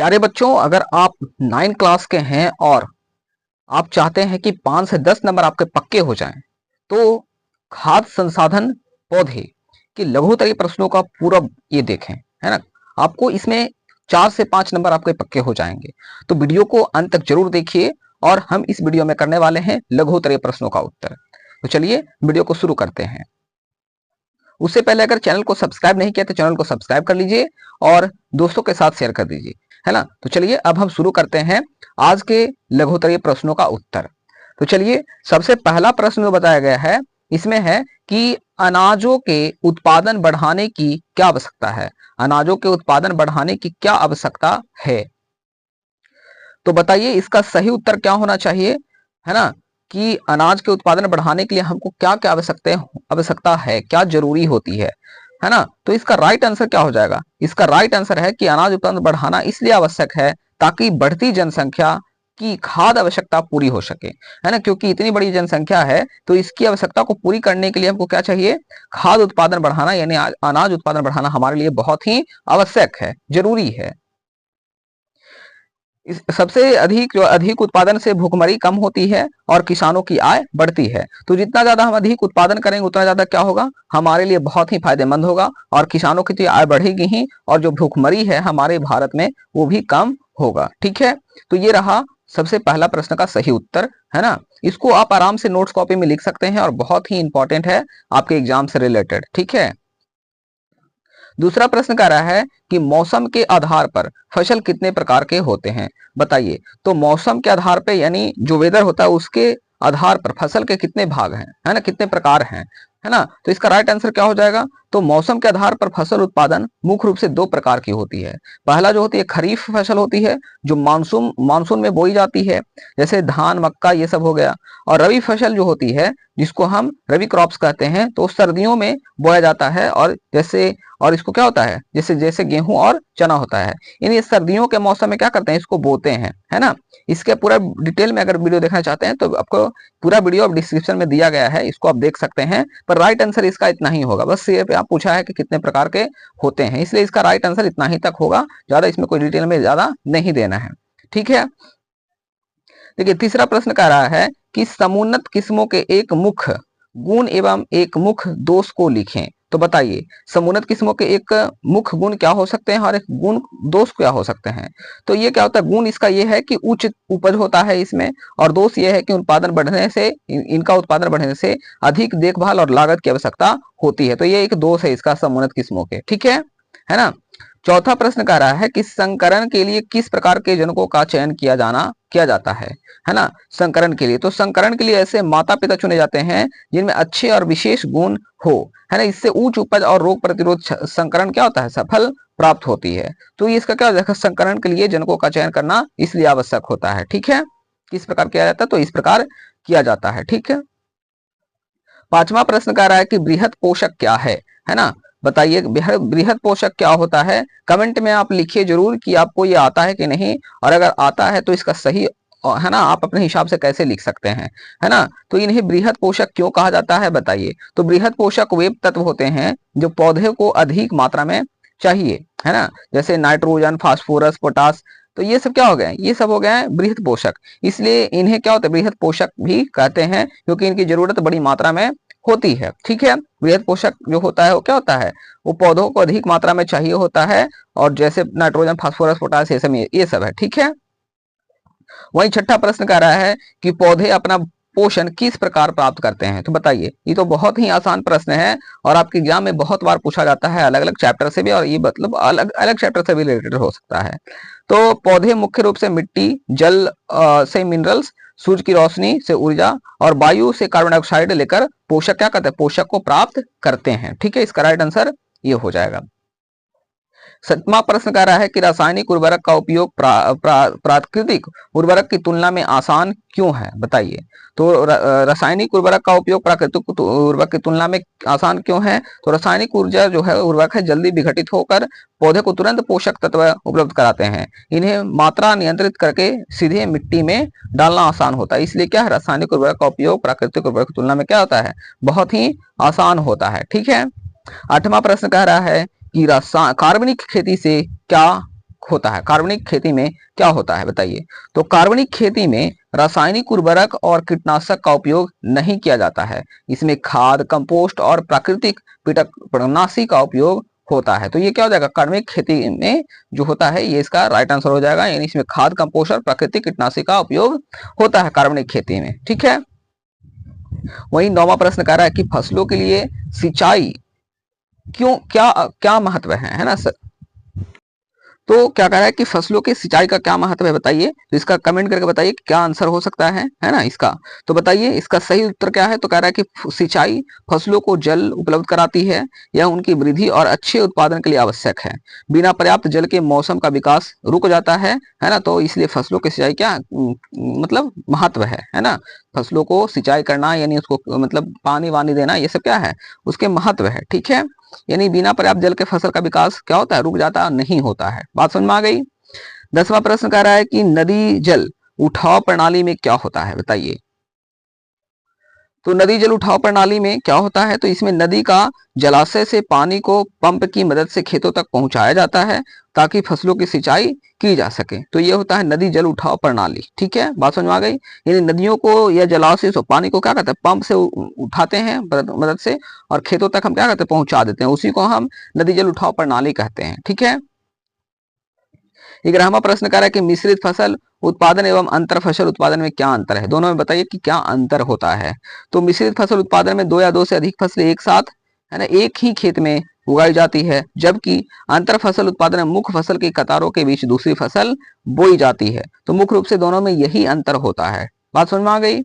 प्यारे बच्चों, अगर आप 9 क्लास के हैं और आप चाहते हैं कि 5 से 10 नंबर आपके पक्के हो जाएं, तो खाद्य संसाधन पौधे के लघुत्तरीय प्रश्नों का पूरा ये देखें, है ना। आपको इसमें 4 से 5 नंबर आपके पक्के हो जाएंगे। तो वीडियो को अंत तक जरूर देखिए और हम इस वीडियो में करने वाले हैं लघुत्तरीय प्रश्नों का उत्तर। तो चलिए वीडियो को शुरू करते हैं। उससे पहले अगर चैनल को सब्सक्राइब नहीं किया तो चैनल को सब्सक्राइब कर लीजिए और दोस्तों के साथ शेयर कर दीजिए, है ना। तो चलिए अब हम शुरू करते हैं आज के लघुत्तरीय प्रश्नों का उत्तर। तो चलिए सबसे पहला प्रश्न जो बताया गया है इसमें है कि अनाजों के उत्पादन बढ़ाने की क्या आवश्यकता है। अनाजों के उत्पादन बढ़ाने की क्या आवश्यकता है, तो बताइए इसका सही उत्तर क्या होना चाहिए, है ना। कि अनाज के उत्पादन बढ़ाने के लिए हमको क्या क्या आवश्यकता है, क्या जरूरी होती है ना। तो इसका राइट आंसर क्या हो जाएगा। इसका राइट आंसर है कि अनाज उत्पादन बढ़ाना इसलिए आवश्यक है ताकि बढ़ती जनसंख्या की खाद्य आवश्यकता पूरी हो सके, है ना। क्योंकि इतनी बड़ी जनसंख्या है तो इसकी आवश्यकता को पूरी करने के लिए हमको क्या चाहिए, खाद्य उत्पादन बढ़ाना यानी अनाज उत्पादन बढ़ाना हमारे लिए बहुत ही आवश्यक है, जरूरी है। सबसे अधिक उत्पादन से भूखमरी कम होती है और किसानों की आय बढ़ती है। तो जितना ज्यादा हम अधिक उत्पादन करेंगे उतना ज्यादा क्या होगा, हमारे लिए बहुत ही फायदेमंद होगा और किसानों की तो आय बढ़ेगी ही और जो भूखमरी है हमारे भारत में वो भी कम होगा। ठीक है, तो ये रहा सबसे पहला प्रश्न का सही उत्तर, है ना। इसको आप आराम से नोट्स कॉपी में लिख सकते हैं और बहुत ही इंपॉर्टेंट है आपके एग्जाम से रिलेटेड। ठीक है, दूसरा प्रश्न कह रहा है कि मौसम के आधार पर फसल कितने प्रकार के होते हैं, बताइए। तो मौसम के आधार पे यानी जो वेदर होता है उसके आधार पर फसल के कितने भाग हैं, है ना, कितने प्रकार हैं, है ना। तो इसका राइट आंसर क्या हो जाएगा। तो मौसम के आधार पर फसल उत्पादन मुख्य रूप से 2 प्रकार की होती है। पहला जो होती है खरीफ फसल होती है जो मानसून में बोई जाती है, जैसे धान मक्का ये सब हो गया। और रबी फसल जो होती है जिसको हम रबी क्रॉप्स कहते हैं तो सर्दियों में बोया जाता है। और इसको क्या होता है, जैसे जैसे गेहूं और चना होता है, इन सर्दियों के मौसम में क्या करते हैं, इसको बोते हैं, है ना। इसके पूरा डिटेल में अगर वीडियो देखना चाहते हैं तो आपको पूरा वीडियो डिस्क्रिप्शन में दिया गया है, इसको आप देख सकते हैं। पर राइट आंसर इसका इतना ही होगा। बस ये पे आप पूछा है कि कितने प्रकार के होते हैं, इसलिए इसका राइट आंसर इतना ही तक होगा, ज्यादा इसमें कोई डिटेल में ज्यादा नहीं देना है। ठीक है, देखिए तीसरा प्रश्न कह रहा है कि समुन्नत किस्मों के एक मुख्य गुण एवं एक मुख्य दोष को लिखें। तो बताइए समुन्नत किस्मों के एक मुख्य गुण क्या हो सकते हैं और एक गुण दोष क्या हो सकते हैं। तो ये क्या होता है, गुण इसका ये है कि उच्च उपज होता है इसमें, और दोष ये है कि उत्पादन बढ़ने से इनका उत्पादन बढ़ने से अधिक देखभाल और लागत की आवश्यकता होती है। तो ये एक दोष है इसका समुन्नत किस्मों के। ठीक है ना। चौथा प्रश्न कह रहा है कि संकरण के लिए किस प्रकार के जनकों का चयन किया जाता है ना। संकरण के लिए, तो संकरण के लिए ऐसे माता पिता चुने जाते हैं जिनमें अच्छे और विशेष गुण हो, है ना। इससे उच्च उपज और रोग प्रतिरोध संकरण क्या होता है, सफल प्राप्त होती है। तो ये इसका क्या होता है, संकरण के लिए जनकों का चयन करना इसलिए आवश्यक होता है। ठीक है, किस प्रकार किया जाता है, तो इस प्रकार किया जाता है। ठीक है, पांचवा प्रश्न कह रहा है कि बृहद पोषक क्या है ना। बताइए बृहद पोषक क्या होता है। कमेंट में आप लिखिए जरूर कि आपको ये आता है कि नहीं, और अगर आता है तो इसका सही, है ना, आप अपने हिसाब से कैसे लिख सकते हैं, है ना। तो इन्हें बृहद पोषक क्यों कहा जाता है, बताइए। तो बृहद पोषक वे तत्व होते हैं जो पौधे को अधिक मात्रा में चाहिए, है ना, जैसे नाइट्रोजन फास्फोरस पोटास। तो ये सब क्या हो गए, ये सब हो गए हैं बृहद पोषक, इसलिए इन्हें क्या होता है, बृहद पोषक भी कहते हैं क्योंकि इनकी जरूरत बड़ी मात्रा में होती है। ठीक है, बृहद पोषक जो होता है वो क्या होता है, वो पौधों को अधिक मात्रा में चाहिए होता है, और जैसे नाइट्रोजन फास्फोरस पोटास ये सब है। ठीक है, वही छठा प्रश्न कह रहा है कि पौधे अपना पोषण किस प्रकार प्राप्त करते हैं। तो बताइए, ये तो बहुत ही आसान प्रश्न है और आपके एग्जाम में बहुत बार पूछा जाता है, अलग अलग चैप्टर से भी, और ये मतलब अलग अलग चैप्टर से भी रिलेटेड हो सकता है। तो पौधे मुख्य रूप से मिट्टी, जल से मिनरल्स, सूर्य की रोशनी से ऊर्जा और वायु से कार्बन डाइऑक्साइड लेकर पोषक क्या करते हैं, पोषक को प्राप्त करते हैं। ठीक है, इसका राइट आंसर ये हो जाएगा। सातवां प्रश्न कह रहा है कि रासायनिक उर्वरक का उपयोग प्राकृतिक उर्वरक की तुलना में आसान क्यों है, बताइए। तो रासायनिक उर्वरक का उपयोग प्राकृतिक उर्वरक की तुलना में आसान क्यों है। तो रासायनिक ऊर्जा जो है उर्वरक है जल्दी विघटित होकर पौधे को तुरंत पोषक तत्व उपलब्ध कराते हैं। इन्हें मात्रा नियंत्रित करके सीधे मिट्टी में डालना आसान होता है, इसलिए क्या है, रासायनिक उर्वरक का उपयोग प्राकृतिक उर्वरक की तुलना में क्या होता है, बहुत ही आसान होता है। ठीक है, आठवां प्रश्न कह रहा है कि कार्बनिक खेती से क्या होता है। कार्बनिक खेती में क्या होता है बताइए। तो कार्बनिक खेती में रासायनिक उर्वरक और कीटनाशक का उपयोग नहीं किया जाता है। इसमें खाद, कंपोस्ट और प्राकृतिक कीटनाशी का उपयोग होता है। तो ये क्या हो जाएगा, कार्बनिक खेती में जो होता है ये इसका राइट आंसर हो जाएगा, यानी इसमें खाद, कंपोस्ट और प्राकृतिक कीटनाशी का उपयोग होता है कार्बनिक खेती में। ठीक है। वही 9वां प्रश्न कह रहा है कि फसलों के लिए सिंचाई क्यों क्या क्या महत्व है ना सर। तो क्या कह रहा है कि फसलों के सिंचाई का क्या महत्व है बताइए। तो इसका कमेंट करके बताइए कि क्या आंसर हो सकता है ना इसका। तो बताइए इसका सही उत्तर क्या है। तो कह रहा है कि सिंचाई फसलों को जल उपलब्ध कराती है, यह उनकी वृद्धि और अच्छे उत्पादन के लिए आवश्यक है। बिना पर्याप्त जल के मौसम का विकास रुक जाता है ना। तो इसलिए फसलों की सिंचाई क्या मतलब महत्व है ना। फसलों को सिंचाई करना यानी उसको मतलब पानी वानी देना, ये सब क्या है उसके महत्व है। ठीक है, यानी बिना पर्याप्त जल के फसल का विकास क्या होता है, रुक जाता नहीं होता है। बात समझ में आ गई। 10वां प्रश्न कह रहा है कि नदी जल उठाव प्रणाली में क्या होता है बताइए। तो नदी जल उठाव प्रणाली में क्या होता है। तो इसमें नदी का जलाशय से पानी को पंप की मदद से खेतों तक पहुंचाया जाता है ताकि फसलों की सिंचाई की जा सके। तो ये होता है नदी जल उठाव प्रणाली। ठीक है, बात समझ में आ गई। यानी नदियों को या जलाशय से पानी को क्या कहते हैं, पंप से उठाते हैं मदद से, और खेतों तक हम क्या कहते हैं, पहुंचा देते हैं। उसी को हम नदी जल उठाव प्रणाली कहते हैं। ठीक है। 11वां प्रश्न कह रहा है कि मिश्रित फसल उत्पादन एवं अंतर फसल उत्पादन में क्या अंतर है। दोनों में बताइए कि क्या अंतर होता है। तो मिश्रित फसल उत्पादन में 2 या 2 से अधिक फसलें एक साथ है ना एक ही खेत में उगाई जाती है, जबकि अंतर फसल उत्पादन में मुख्य फसल की कतारों के बीच दूसरी फसल बोई जाती है। तो मुख्य रूप से दोनों में यही अंतर होता है। बात समझ में आ गई।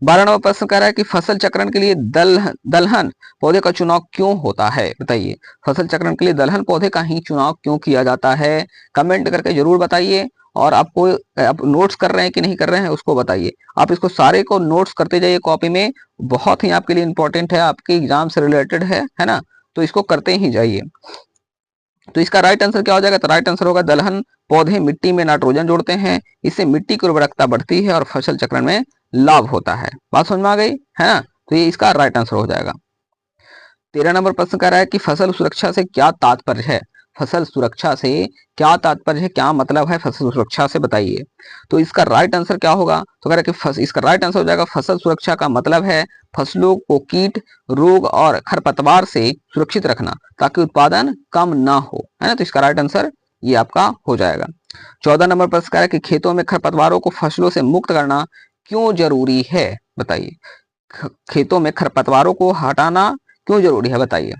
12वां प्रश्न कह रहा है कि फसल चक्रण के लिए दलहन पौधे का चुनाव क्यों होता है बताइए। फसल चक्रण के लिए दलहन पौधे का ही चुनाव क्यों किया जाता है, कमेंट करके जरूर बताइए। और आपको आप नोट्स कर रहे हैं कि नहीं कर रहे हैं उसको बताइए। आप इसको सारे को नोट्स करते जाइए कॉपी में, बहुत ही आपके लिए इंपॉर्टेंट है, आपके एग्जाम से रिलेटेड है ना। तो इसको करते ही जाइए। तो इसका राइट आंसर क्या हो जाएगा। तो राइट आंसर होगा दलहन पौधे मिट्टी में नाइट्रोजन जोड़ते हैं, इससे मिट्टी की उर्वरकता बढ़ती है और फसल चक्रण में लाभ होता है। बात समझ में आ गई है ना। तो ये इसका राइट आंसर हो जाएगा। 13 नंबर प्रश्न कह रहा है कि फसल सुरक्षा से क्या तात्पर्य है। फसल सुरक्षा से क्या तात्पर्य है, क्या मतलब है फसल सुरक्षा से बताइए। तो इसका राइट आंसर क्या होगा। तो कह रहा है कि इसका राइट आंसर हो जाएगा फसल सुरक्षा का मतलब है फसलों को कीट, रोग और खरपतवार से सुरक्षित रखना ताकि उत्पादन कम ना हो, है ना। तो इसका राइट आंसर ये आपका हो जाएगा। 14 नंबर प्रश्न कह रहा है कि खेतों में खरपतवारों को फसलों से मुक्त करना क्यों जरूरी है बताइए। खेतों में खरपतवारों को हटाना क्यों जरूरी है बताइए।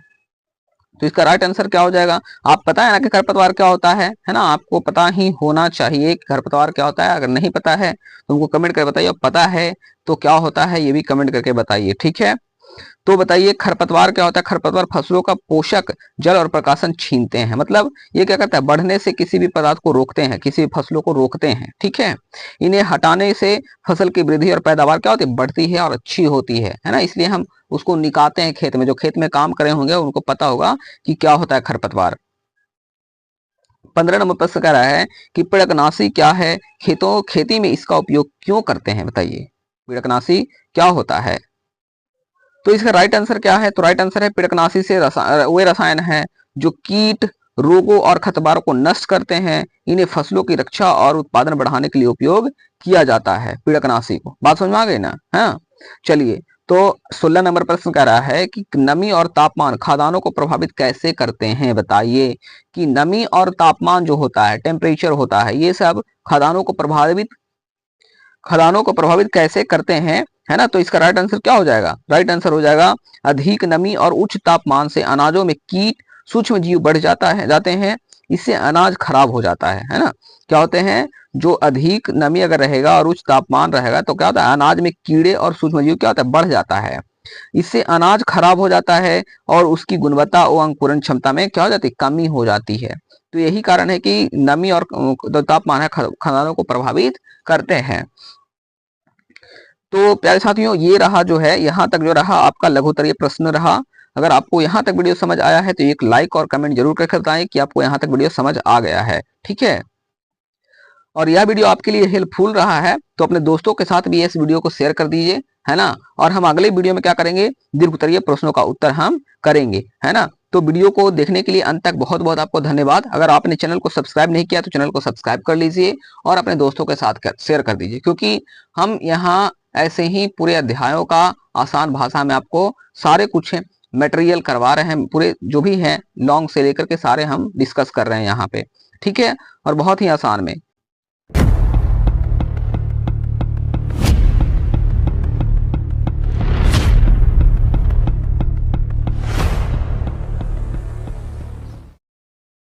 तो इसका राइट आंसर क्या हो जाएगा। आप पता है ना कि खरपतवार क्या होता है ना। आपको पता ही होना चाहिए कि खरपतवार क्या होता है। अगर नहीं पता है तो हमको कमेंट करके बताइए, पता है तो क्या होता है ये भी कमेंट करके बताइए। ठीक है, तो बताइए खरपतवार क्या होता है। खरपतवार फसलों का पोषक, जल और प्रकाशन छीनते हैं। मतलब ये क्या करता है, बढ़ने से किसी भी पदार्थ को रोकते हैं, किसी भी फसलों को रोकते हैं। ठीक है, इन्हें हटाने से फसल की वृद्धि और पैदावार क्या होती है, बढ़ती है और अच्छी होती है ना। इसलिए हम उसको निकालते हैं खेत में। जो खेत में काम करे होंगे उनको पता होगा कि क्या होता है खरपतवार। 15 नंबर प्रश्न कह रहा है कि पिड़कनाशी क्या है, खेती में इसका उपयोग क्यों करते हैं बताइए। पिड़कनाशी क्या होता है। तो इसका राइट आंसर क्या है। तो राइट आंसर है पिड़कनाशी से वे रसायन है जो कीट, रोगों और खरपतवारों को नष्ट करते हैं। इन्हें फसलों की रक्षा और उत्पादन बढ़ाने के लिए उपयोग किया जाता है पिड़कनाशी को। बात समझ में आ गई ना। हाँ, चलिए। तो 16 नंबर प्रश्न कह रहा है कि नमी और तापमान खाद्यान्नों को प्रभावित कैसे करते हैं बताइए। कि नमी और तापमान जो होता है, टेम्परेचर होता है, ये सब खाद्यान्नों को प्रभावित कैसे करते हैं, है ना। तो इसका राइट आंसर क्या हो जाएगा। राइट आंसर हो जाएगा अधिक नमी और उच्च तापमान से अनाजों में कीट, सूक्ष्म जीव बढ़ जाते हैं। इससे अनाज खराब हो जाता है ना। क्या होते हैं, जो अधिक नमी अगर रहेगा और उच्च तापमान रहेगा तो क्या होता है, अनाज में कीड़े और सूक्ष्म जीव क्या होता है, बढ़ जाता है। इससे अनाज खराब हो जाता है और उसकी गुणवत्ता और अंकुरण क्षमता में क्या हो जाती है, कमी हो जाती है। तो यही कारण है कि नमी और तापमान है खाद्यान्नों को प्रभावित करते हैं। तो प्यारे साथियों, ये रहा जो है, यहाँ तक जो रहा आपका लघुत्तरीय प्रश्न रहा। अगर आपको यहाँ तक वीडियो समझ आया है तो एक लाइक और कमेंट जरूर करके बताएं कि आपको यहाँ तक वीडियो समझ आ गया है। ठीक है, और यह वीडियो आपके लिए हेल्पफुल रहा है तो अपने दोस्तों के साथ भी इस वीडियो को शेयर कर दीजिए, है ना। और हम अगले वीडियो में क्या करेंगे, दीर्घ उत्तरीय प्रश्नों का उत्तर हम करेंगे, है ना। तो वीडियो को देखने के लिए अंत तक बहुत बहुत आपको धन्यवाद। अगर आपने चैनल को सब्सक्राइब नहीं किया तो चैनल को सब्सक्राइब कर लीजिए और अपने दोस्तों के साथ शेयर कर दीजिए, क्योंकि हम यहाँ ऐसे ही पूरे अध्यायों का आसान भाषा में आपको सारे कुछ मटेरियल करवा रहे हैं, पूरे जो भी हैं लॉन्ग से लेकर के सारे हम डिस्कस कर रहे हैं यहाँ पे, ठीक है, और बहुत ही आसान में।